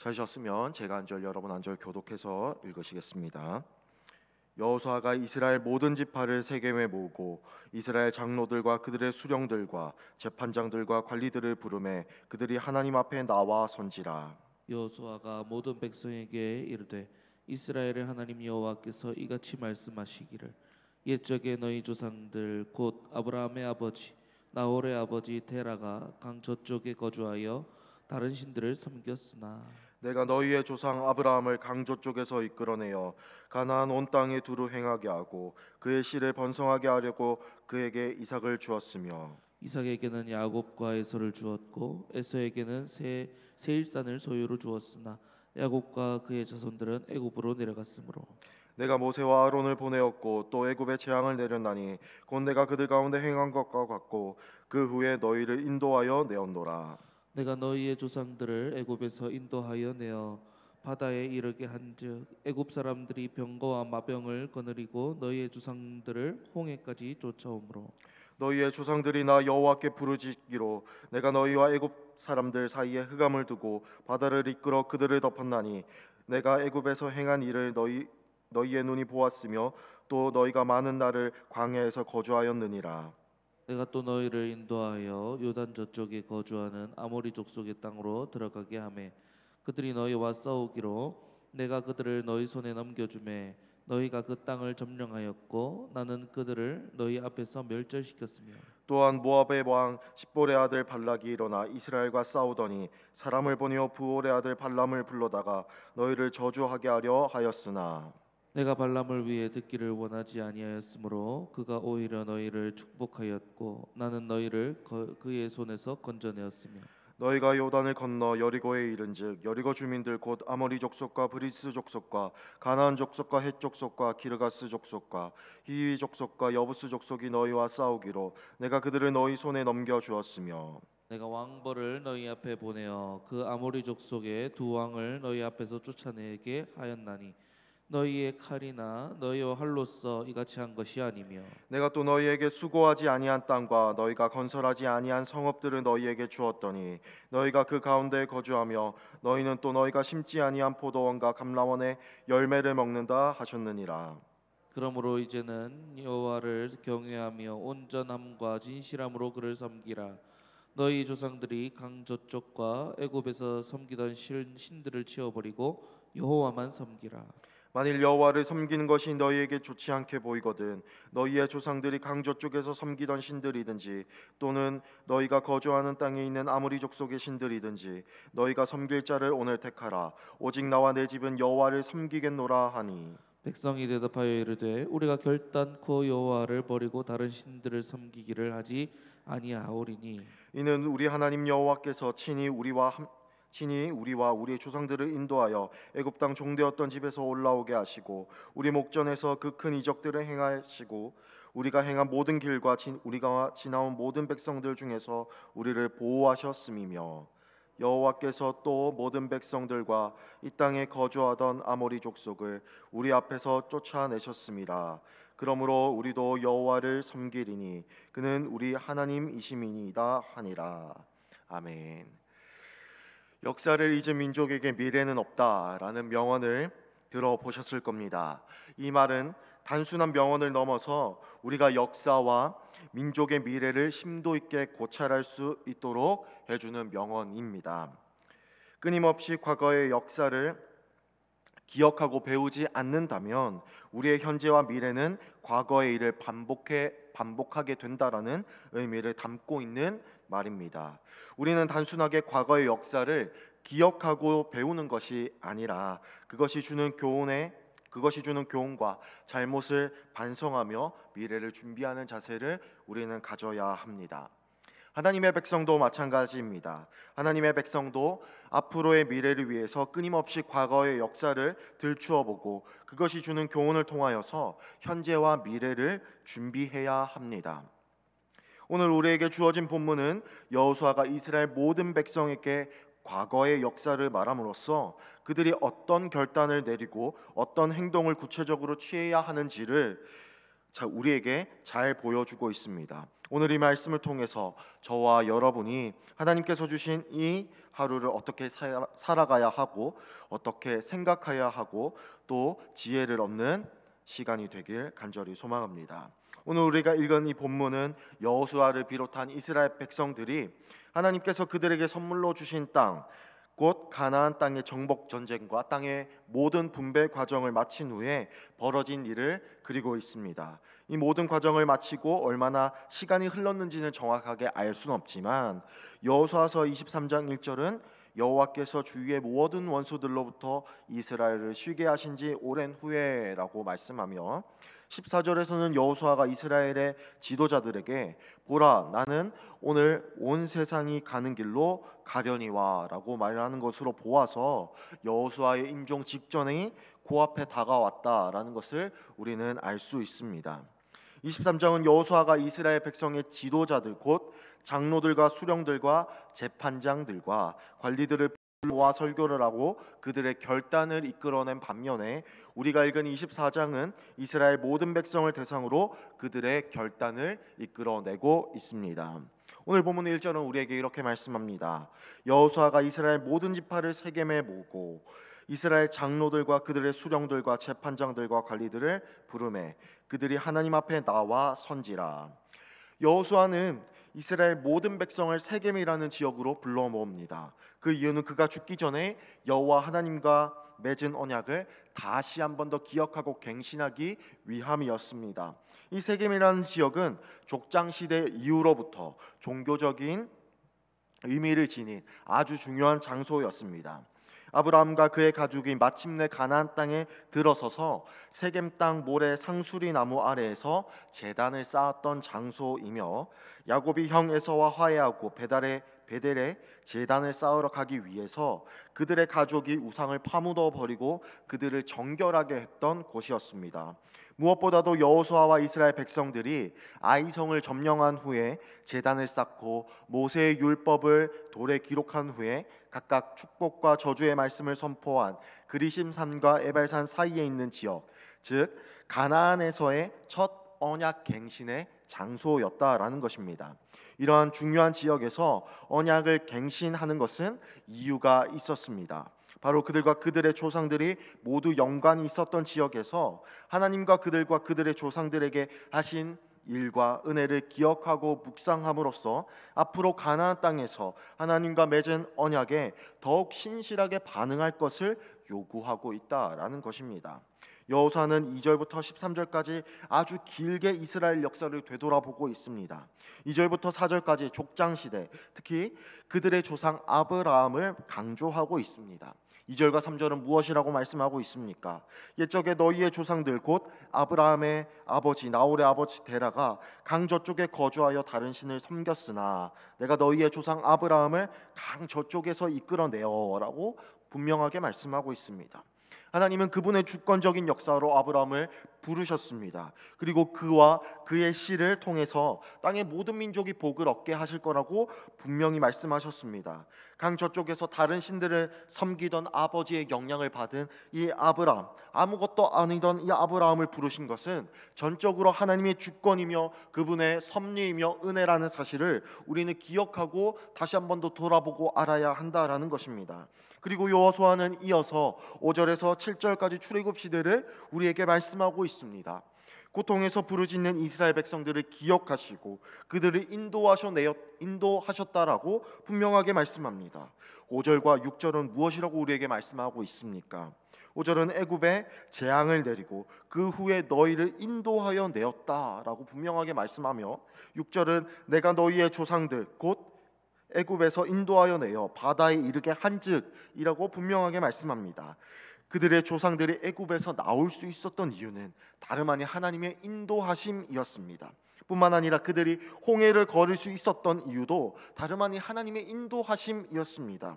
찾으셨으면 제가 한 절 여러분 한 절 교독해서 읽으시겠습니다. 여호수아가 이스라엘 모든 지파를 세겜에 모으고 이스라엘 장로들과 그들의 수령들과 재판장들과 관리들을 부르매 그들이 하나님 앞에 나와 선지라. 여호수아가 모든 백성에게 이르되 이스라엘의 하나님 여호와께서 이같이 말씀하시기를 옛적에 너희 조상들 곧 아브라함의 아버지 나홀의 아버지 데라가 강 저쪽에 거주하여 다른 신들을 섬겼으나 내가 너희의 조상 아브라함을 강조 쪽에서 이끌어내어 가나안 온 땅에 두루 행하게 하고 그의 씨를 번성하게 하려고 그에게 이삭을 주었으며 이삭에게는 야곱과 에서를 주었고 에서에게는 세일산을 소유로 주었으나 야곱과 그의 자손들은 애굽으로 내려갔으므로 내가 모세와 아론을 보내었고 또 애굽에 재앙을 내렸나니 곧 내가 그들 가운데 행한 것과 같고 그 후에 너희를 인도하여 내었노라. 내가 너희의 조상들을 애굽에서 인도하여 내어 바다에 이르게 한즉 애굽 사람들이 병거와 마병을 거느리고 너희의 조상들을 홍해까지 쫓아오므로 너희의 조상들이 나 여호와께 부르짖기로 내가 너희와 애굽 사람들 사이에 흑암을 두고 바다를 이끌어 그들을 덮었나니 내가 애굽에서 행한 일을 너희의 눈이 보았으며 또 너희가 많은 날을 광야에서 거주하였느니라. 내가 또 너희를 인도하여 요단 저쪽에 거주하는 아모리 족속의 땅으로 들어가게 하매 그들이 너희와 싸우기로 내가 그들을 너희 손에 넘겨주매 너희가 그 땅을 점령하였고 나는 그들을 너희 앞에서 멸절시켰으며 또한 모압의 왕 십볼의 아들 발락이 일어나 이스라엘과 싸우더니 사람을 보내어 부올의 아들 발람을 불러다가 너희를 저주하게 하려 하였으나 내가 발람을 위해 듣기를 원하지 아니하였으므로 그가 오히려 너희를 축복하였고 나는 너희를 그의 손에서 건져내었으며 너희가 요단을 건너 여리고에 이른즉 여리고 주민들 곧 아모리 족속과 브리스 족속과 가나안 족속과 헷 족속과 기르가스 족속과 히위 족속과 여부스 족속이 너희와 싸우기로 내가 그들을 너희 손에 넘겨 주었으며 내가 왕벌을 너희 앞에 보내어 그 아모리 족속의 두 왕을 너희 앞에서 쫓아내게 하였나니 너희의 칼이나 너희와 활로써 이같이 한 것이 아니며 내가 또 너희에게 수고하지 아니한 땅과 너희가 건설하지 아니한 성읍들을 너희에게 주었더니 너희가 그 가운데에 거주하며 너희는 또 너희가 심지 아니한 포도원과 감람원의 열매를 먹는다 하셨느니라. 그러므로 이제는 여호와를 경외하며 온전함과 진실함으로 그를 섬기라. 너희 조상들이 강 저쪽과 애굽에서 섬기던 신들을 치워버리고 여호와만 섬기라. 만일 여호와를 섬기는 것이 너희에게 좋지 않게 보이거든 너희의 조상들이 강조 쪽에서 섬기던 신들이든지 또는 너희가 거주하는 땅에 있는 아무리 족속의 신들이든지 너희가 섬길 자를 오늘 택하라. 오직 나와 내 집은 여호와를 섬기겠노라 하니 백성이 대답하여 이르되 우리가 결단코 여호와를 버리고 다른 신들을 섬기기를 하지 아니하오리니 이는 우리 하나님 여호와께서 친히 우리와 우리의 조상들을 인도하여 애굽 땅 종되었던 집에서 올라오게 하시고 우리 목전에서 그 큰 이적들을 행하시고 우리가 행한 모든 길과 우리가 지나온 모든 백성들 중에서 우리를 보호하셨음이며 여호와께서 또 모든 백성들과 이 땅에 거주하던 아모리 족속을 우리 앞에서 쫓아내셨음이라. 그러므로 우리도 여호와를 섬기리니 그는 우리 하나님이심이니이다 하니라. 아멘. 역사를 잊은 민족에게 미래는 없다라는 명언을 들어보셨을 겁니다. 이 말은 단순한 명언을 넘어서 우리가 역사와 민족의 미래를 심도 있게 고찰할 수 있도록 해주는 명언입니다. 끊임없이 과거의 역사를 기억하고 배우지 않는다면 우리의 현재와 미래는 과거의 일을 반복하게 된다라는 의미를 담고 있는 말입니다. 우리는 단순하게 과거의 역사를 기억하고 배우는 것이 아니라 그것이 주는 교훈과 잘못을 반성하며 미래를 준비하는 자세를 우리는 가져야 합니다. 하나님의 백성도 마찬가지입니다. 하나님의 백성도 앞으로의 미래를 위해서 끊임없이 과거의 역사를 들추어보고 그것이 주는 교훈을 통하여서 현재와 미래를 준비해야 합니다. 오늘 우리에게 주어진 본문은 여호수아가 이스라엘 모든 백성에게 과거의 역사를 말함으로써 그들이 어떤 결단을 내리고 어떤 행동을 구체적으로 취해야 하는지를 우리에게 잘 보여주고 있습니다. 오늘 이 말씀을 통해서 저와 여러분이 하나님께서 주신 이 하루를 어떻게 살아가야 하고 어떻게 생각해야 하고 또 지혜를 얻는 시간이 되길 간절히 소망합니다. 오늘 우리가 읽은 이 본문은 여호수아를 비롯한 이스라엘 백성들이 하나님께서 그들에게 선물로 주신 땅, 곧 가나안 땅의 정복 전쟁과 땅의 모든 분배 과정을 마친 후에 벌어진 일을 그리고 있습니다. 이 모든 과정을 마치고 얼마나 시간이 흘렀는지는 정확하게 알 수는 없지만 여호수아서 23장 1절은 여호와께서 주위의 모든 원수들로부터 이스라엘을 쉬게 하신 지 오랜 후에라고 말씀하며 14절에서는 여호수아가 이스라엘의 지도자들에게 보라 나는 오늘 온 세상이 가는 길로 가려니와라고 말하는 것으로 보아서 여호수아의 임종 직전이 코앞에 다가왔다라는 것을 우리는 알 수 있습니다. 23장은 여호수아가 이스라엘 백성의 지도자들 곧 장로들과 수령들과 재판장들과 관리들을 모아 설교를 하고 그들의 결단을 이끌어낸 반면에 우리가 읽은 24장은 이스라엘 모든 백성을 대상으로 그들의 결단을 이끌어내고 있습니다. 오늘 본문 1절은 우리에게 이렇게 말씀합니다. 여호수아가 이스라엘 모든 지파를 세겜에 모으고 이스라엘 장로들과 그들의 수령들과 재판장들과 관리들을 부르매 그들이 하나님 앞에 나와 선지라. 여호수아는 이스라엘 모든 백성을 세겜이라는 지역으로 불러 모읍니다. 그 이유는 그가 죽기 전에 여호와 하나님과 맺은 언약을 다시 한 번 더 기억하고 갱신하기 위함이었습니다. 이 세겜이라는 지역은 족장 시대 이후로부터 종교적인 의미를 지닌 아주 중요한 장소였습니다. 아브라함과 그의 가족이 마침내 가나안 땅에 들어서서 세겜 땅 모래 상수리 나무 아래에서 제단을 쌓았던 장소이며 야곱이 형 에서와 화해하고 베델에 제단을 쌓으러 가기 위해서 그들의 가족이 우상을 파묻어 버리고 그들을 정결하게 했던 곳이었습니다. 무엇보다도 여호수아와 이스라엘 백성들이 아이성을 점령한 후에 제단을 쌓고 모세의 율법을 돌에 기록한 후에 각각 축복과 저주의 말씀을 선포한 그리심산과 에발산 사이에 있는 지역, 즉 가나안에서의 첫 언약 갱신의 장소였다라는 것입니다. 이러한 중요한 지역에서 언약을 갱신하는 것은 이유가 있었습니다. 바로 그들과 그들의 조상들이 모두 연관이 있었던 지역에서 하나님과 그들과 그들의 조상들에게 하신 일과 은혜를 기억하고 묵상함으로써 앞으로 가나안 땅에서 하나님과 맺은 언약에 더욱 신실하게 반응할 것을 요구하고 있다라는 것입니다. 여호수아는 2절부터 13절까지 아주 길게 이스라엘 역사를 되돌아보고 있습니다. 2절부터 4절까지 족장 시대, 특히 그들의 조상 아브라함을 강조하고 있습니다. 2절과 3절은 무엇이라고 말씀하고 있습니까? 옛적에 너희의 조상들 곧 아브라함의 아버지 나홀의 아버지 데라가 강 저쪽에 거주하여 다른 신을 섬겼으나 내가 너희의 조상 아브라함을 강 저쪽에서 이끌어내어라고 분명하게 말씀하고 있습니다. 하나님은 그분의 주권적인 역사로 아브라함을 부르셨습니다. 그리고 그와 그의 씨를 통해서 땅의 모든 민족이 복을 얻게 하실 거라고 분명히 말씀하셨습니다. 강 저쪽에서 다른 신들을 섬기던 아버지의 영향을 받은 이 아브라함, 아무것도 아니던 이 아브라함을 부르신 것은 전적으로 하나님의 주권이며 그분의 섭리이며 은혜라는 사실을 우리는 기억하고 다시 한 번 더 돌아보고 알아야 한다라는 것입니다. 그리고 여호수아는 이어서 5절에서 7절까지 출애굽 시대를 우리에게 말씀하고 있습니다. 고통에서 부르짖는 이스라엘 백성들을 기억하시고 그들을 인도하셨다라고 분명하게 말씀합니다. 5절과 6절은 무엇이라고 우리에게 말씀하고 있습니까? 5절은 애굽에 재앙을 내리고 그 후에 너희를 인도하여 내었다라고 분명하게 말씀하며 6절은 내가 너희의 조상들 곧 애굽에서 인도하여 내어 바다에 이르게 한즉이라고 분명하게 말씀합니다. 그들의 조상들이 애굽에서 나올 수 있었던 이유는 다름 아닌 하나님의 인도하심이었습니다. 뿐만 아니라 그들이 홍해를 걸을 수 있었던 이유도 다름 아닌 하나님의 인도하심이었습니다.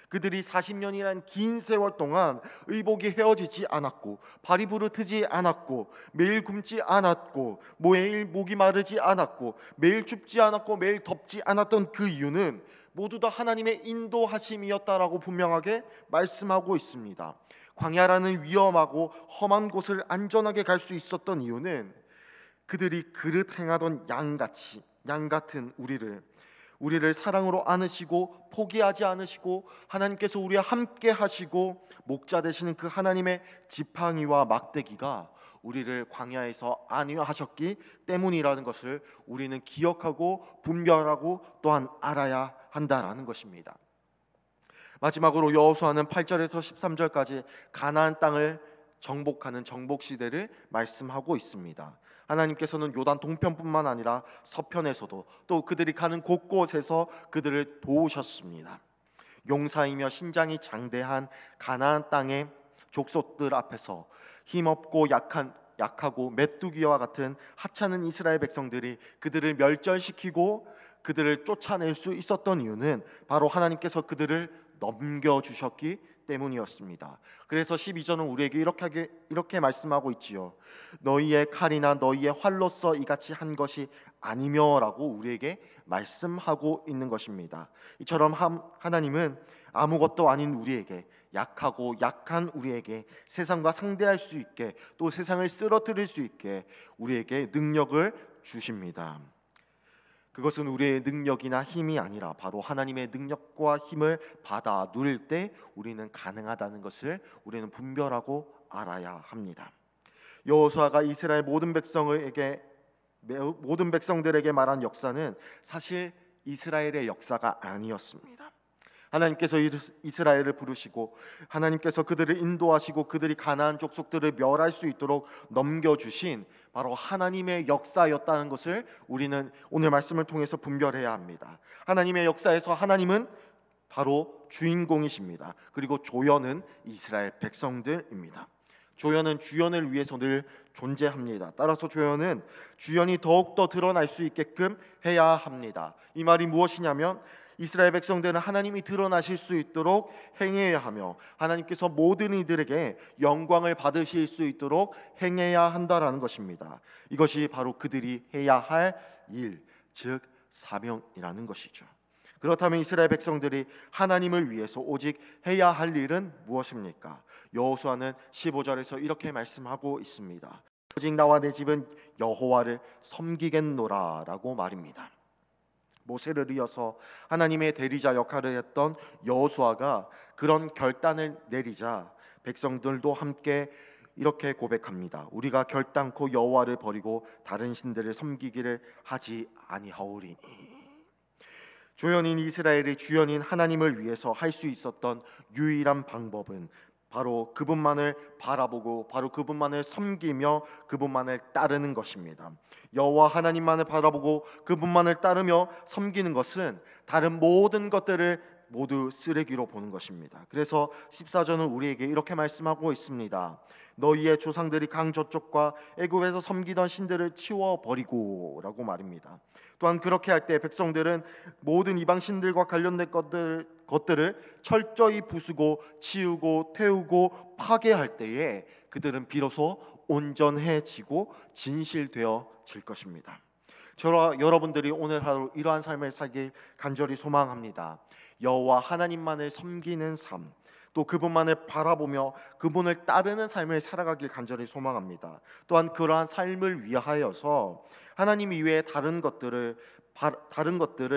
그들이 40년이라는 긴 세월 동안 의복이 헤어지지 않았고 발이 부르트지 않았고 매일 굶지 않았고 매일 목이 마르지 않았고 매일 춥지 않았고 매일 덥지 않았던 그 이유는 모두 다 하나님의 인도하심이었다라고 분명하게 말씀하고 있습니다. 광야라는 위험하고 험한 곳을 안전하게 갈 수 있었던 이유는 그들이 그릇 행하던 양같이 양 같은 우리를 사랑으로 안으시고 포기하지 않으시고 하나님께서 우리와 함께 하시고 목자 되시는 그 하나님의 지팡이와 막대기가 우리를 광야에서 안위하셨기 때문이라는 것을 우리는 기억하고 분별하고 또한 알아야 한다라는 것입니다. 마지막으로 여호수아는 8절에서 13절까지 가나안 땅을 정복하는 정복 시대를 말씀하고 있습니다. 하나님께서는 요단 동편뿐만 아니라 서편에서도 또 그들이 가는 곳곳에서 그들을 도우셨습니다. 용사이며 신장이 장대한 가나안 땅의 족속들 앞에서 힘없고 약하고 메뚜기와 같은 하찮은 이스라엘 백성들이 그들을 멸절시키고 그들을 쫓아낼 수 있었던 이유는 바로 하나님께서 그들을 넘겨주셨기 때문이었습니다. 그래서 12절은 우리에게 이렇게 말씀하고 있지요. 너희의 칼이나 너희의 활로서 이같이 한 것이 아니며라고 우리에게 말씀하고 있는 것입니다. 이처럼 하나님은 아무것도 아닌 우리에게, 약하고 약한 우리에게 세상과 상대할 수 있게, 또 세상을 쓰러뜨릴 수 있게 우리에게 능력을 주십니다. 그것은 우리의 능력이나 힘이 아니라 바로 하나님의 능력과 힘을 받아 누릴 때 우리는 가능하다는 것을 우리는 분별하고 알아야 합니다. 여호수아가 이스라엘 모든 백성들에게 말한 역사는 사실 이스라엘의 역사가 아니었습니다. 하나님께서 이스라엘을 부르시고 하나님께서 그들을 인도하시고 그들이 가나안 족속들을 멸할 수 있도록 넘겨주신 바로 하나님의 역사였다는 것을 우리는 오늘 말씀을 통해서 분별해야 합니다. 하나님의 역사에서 하나님은 바로 주인공이십니다. 그리고 조연은 이스라엘 백성들입니다. 조연은 주연을 위해서 늘 존재합니다. 따라서 조연은 주연이 더욱더 드러날 수 있게끔 해야 합니다. 이 말이 무엇이냐면 이스라엘 백성들은 하나님이 드러나실 수 있도록 행해야 하며 하나님께서 모든 이들에게 영광을 받으실 수 있도록 행해야 한다라는 것입니다. 이것이 바로 그들이 해야 할 일, 즉 사명이라는 것이죠. 그렇다면 이스라엘 백성들이 하나님을 위해서 오직 해야 할 일은 무엇입니까? 여호수아는 15절에서 이렇게 말씀하고 있습니다. 오직 나와 내 집은 여호와를 섬기겠노라라고 말입니다. 모세를 이어서 하나님의 대리자 역할을 했던 여호수아가 그런 결단을 내리자 백성들도 함께 이렇게 고백합니다. 우리가 결단코 여호와를 버리고 다른 신들을 섬기기를 하지 아니하오리니. 조연인 이스라엘의 주연인 하나님을 위해서 할 수 있었던 유일한 방법은 바로 그분만을 바라보고 바로 그분만을 섬기며 그분만을 따르는 것입니다. 여호와 하나님만을 바라보고 그분만을 따르며 섬기는 것은 다른 모든 것들을 모두 쓰레기로 보는 것입니다. 그래서 14절은 우리에게 이렇게 말씀하고 있습니다. 너희의 조상들이 강 저쪽과 애굽에서 섬기던 신들을 치워버리고 라고 말입니다. 또한 그렇게 할 때 백성들은 모든 이방 신들과 관련된 것들을 철저히 부수고 치우고 태우고 파괴할 때에 그들은 비로소 온전해지고 진실되어질 것입니다. 저와 여러분들이 오늘 하루 이러한 삶을 살길 간절히 소망합니다. 여호와 하나님만을 섬기는 삶, 또 그분만을 바라보며 그분을 따르는 삶을 살아가길 간절히 소망합니다. 또한 그러한 삶을 위하여서 하나님 이외에 다른 것들을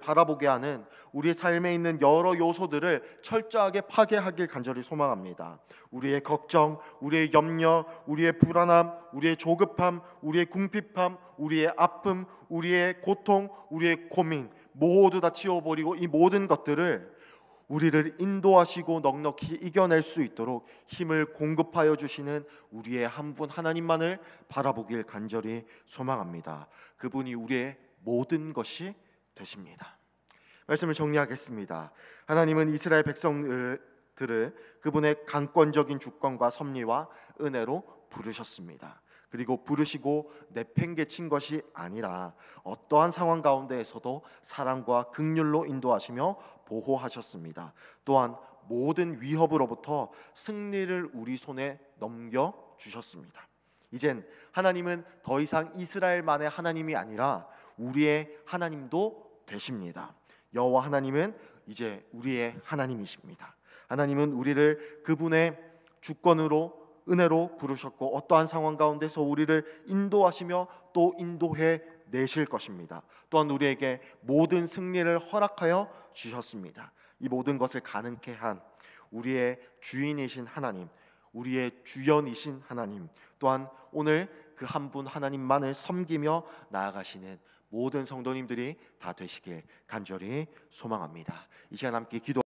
바라보게 하는 우리의 삶에 있는 여러 요소들을 철저하게 파괴하길 간절히 소망합니다. 우리의 걱정, 우리의 염려, 우리의 불안함, 우리의 조급함, 우리의 궁핍함, 우리의 아픔, 우리의 고통, 우리의 고민 모두 다 치워버리고 이 모든 것들을 우리를 인도하시고 넉넉히 이겨낼 수 있도록 힘을 공급하여 주시는 우리의 한 분 하나님만을 바라보길 간절히 소망합니다. 그분이 우리의 모든 것이 되십니다. 말씀을 정리하겠습니다. 하나님은 이스라엘 백성들을 그분의 강권적인 주권과 섭리와 은혜로 부르셨습니다. 그리고 부르시고 내팽개친 것이 아니라 어떠한 상황 가운데에서도 사랑과 긍휼로 인도하시며 보호하셨습니다. 또한 모든 위협으로부터 승리를 우리 손에 넘겨주셨습니다. 이젠 하나님은 더 이상 이스라엘만의 하나님이 아니라 우리의 하나님도 되십니다. 여호와 하나님은 이제 우리의 하나님이십니다. 하나님은 우리를 그분의 주권으로 은혜로 부르셨고 어떠한 상황 가운데서 우리를 인도하시며 또 인도해 내실 것입니다. 또한 우리에게 모든 승리를 허락하여 주셨습니다. 이 모든 것을 가능케 한 우리의 주인이신 하나님, 우리의 주연이신 하나님, 또한 오늘 그 한 분 하나님만을 섬기며 나아가시는 모든 성도님들이 다 되시길 간절히 소망합니다. 이 시간 함께 기도